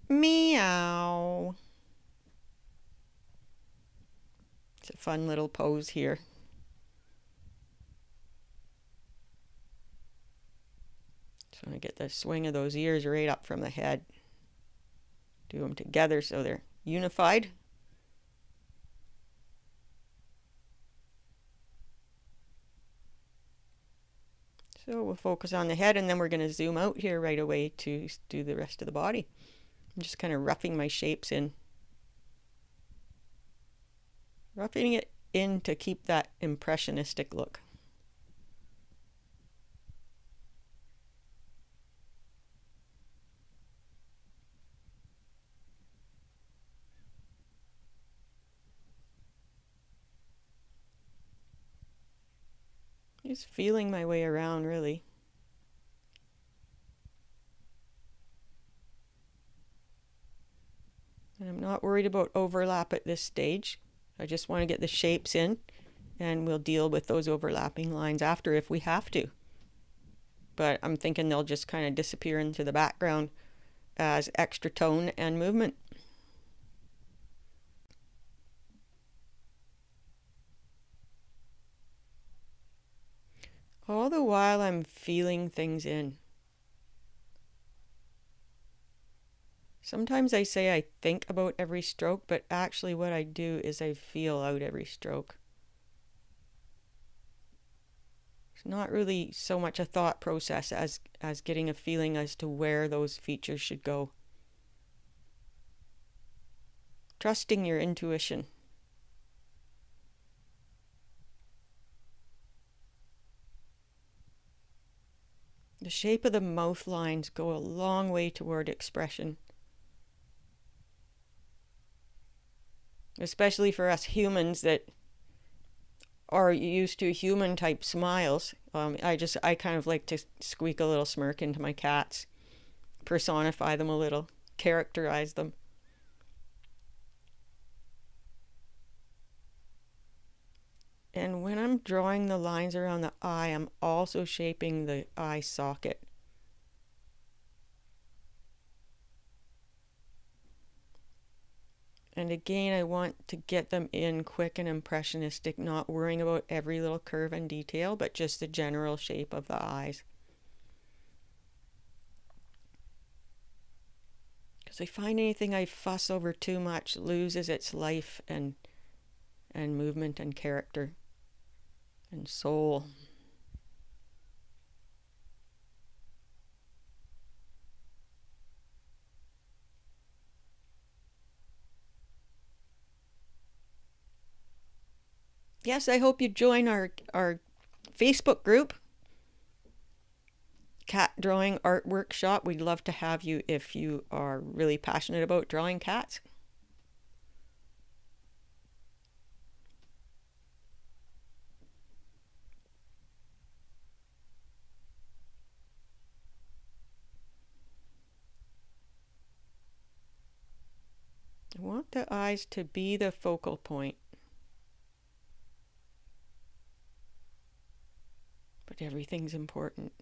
Meow. It's a fun little pose here. So I get the swing of those ears right up from the head. Do them together so they're unified. So we'll focus on the head, and then we're going to zoom out here right away to do the rest of the body. I'm just kind of roughing my shapes in. Roughing it in to keep that impressionistic look. Just feeling my way around, really. And I'm not worried about overlap at this stage. I just want to get the shapes in, and we'll deal with those overlapping lines after if we have to. But I'm thinking they'll just kind of disappear into the background as extra tone and movement. All the while I'm feeling things in. Sometimes I say I think about every stroke, but actually what I do is I feel out every stroke. It's not really so much a thought process as getting a feeling as to where those features should go. Trusting your intuition. The shape of the mouth lines go a long way toward expression. Especially for us humans that are used to human type smiles. I kind of like to squeak a little smirk into my cats, personify them a little, characterize them. And when I'm drawing the lines around the eye, I'm also shaping the eye socket. And again, I want to get them in quick and impressionistic, not worrying about every little curve and detail, but just the general shape of the eyes. Because I find anything I fuss over too much loses its life and movement and character and soul. Yes, I hope you join our Facebook group, Cat Drawing Art Workshop. We'd love to have you if you are really passionate about drawing cats. I want the eyes to be the focal point. But everything's important,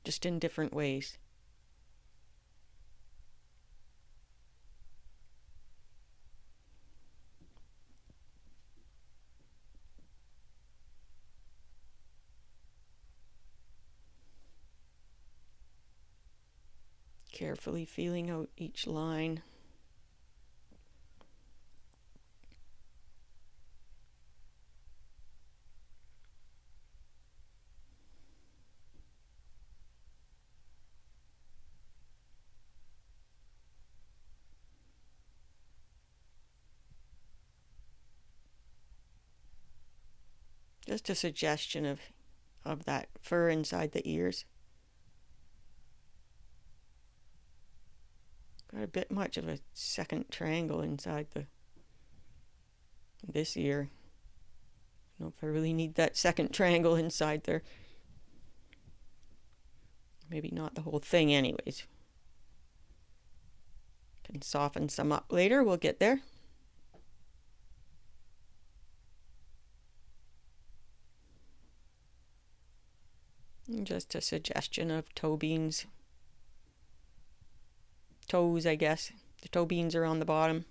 just in different ways. Carefully feeling out each line. Just a suggestion of that fur inside the ears. Got a bit much of a second triangle inside this ear. I don't know if I really need that second triangle inside there. Maybe not the whole thing anyways. Can soften some up later, we'll get there. And just a suggestion of toe beans. Toes, I guess. The toe beans are on the bottom.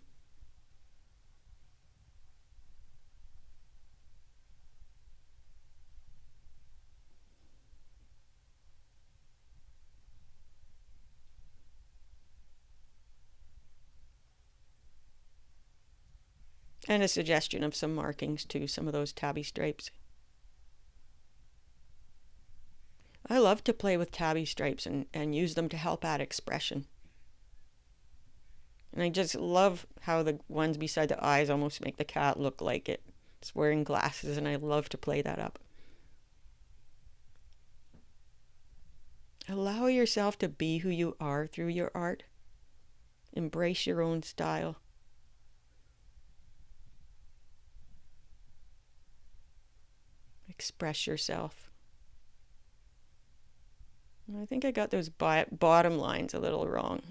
And a suggestion of some markings too, some of those tabby stripes. I love to play with tabby stripes and use them to help add expression. And I just love how the ones beside the eyes almost make the cat look like it's wearing glasses, and I love to play that up. Allow yourself to be who you are through your art. Embrace your own style. Express yourself. I think I got those bottom lines a little wrong.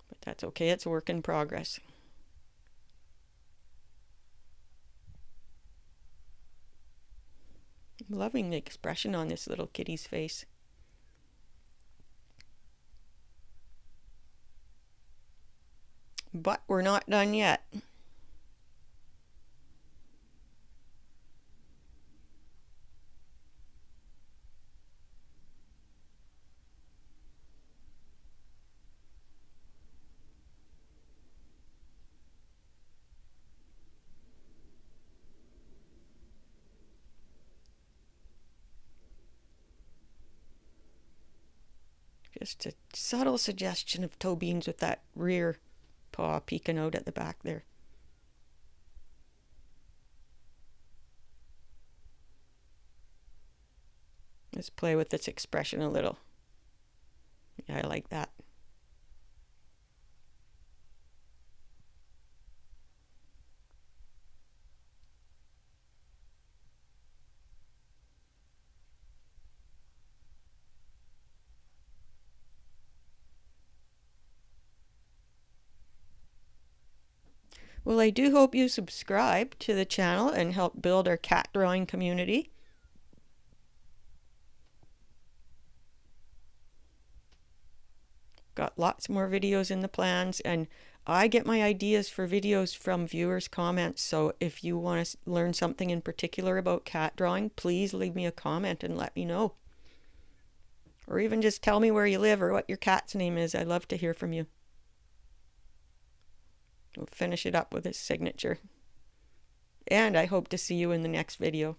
But that's okay, it's a work in progress. I'm loving the expression on this little kitty's face. But we're not done yet. Just a subtle suggestion of toe beans with that rear paw peeking out at the back there. Let's play with this expression a little. Yeah, I like that. Well, I do hope you subscribe to the channel and help build our cat drawing community. Got lots more videos in the plans, and I get my ideas for videos from viewers' comments, so if you want to learn something in particular about cat drawing, please leave me a comment and let me know. Or even just tell me where you live or what your cat's name is. I love to hear from you. We'll finish it up with his signature. And I hope to see you in the next video.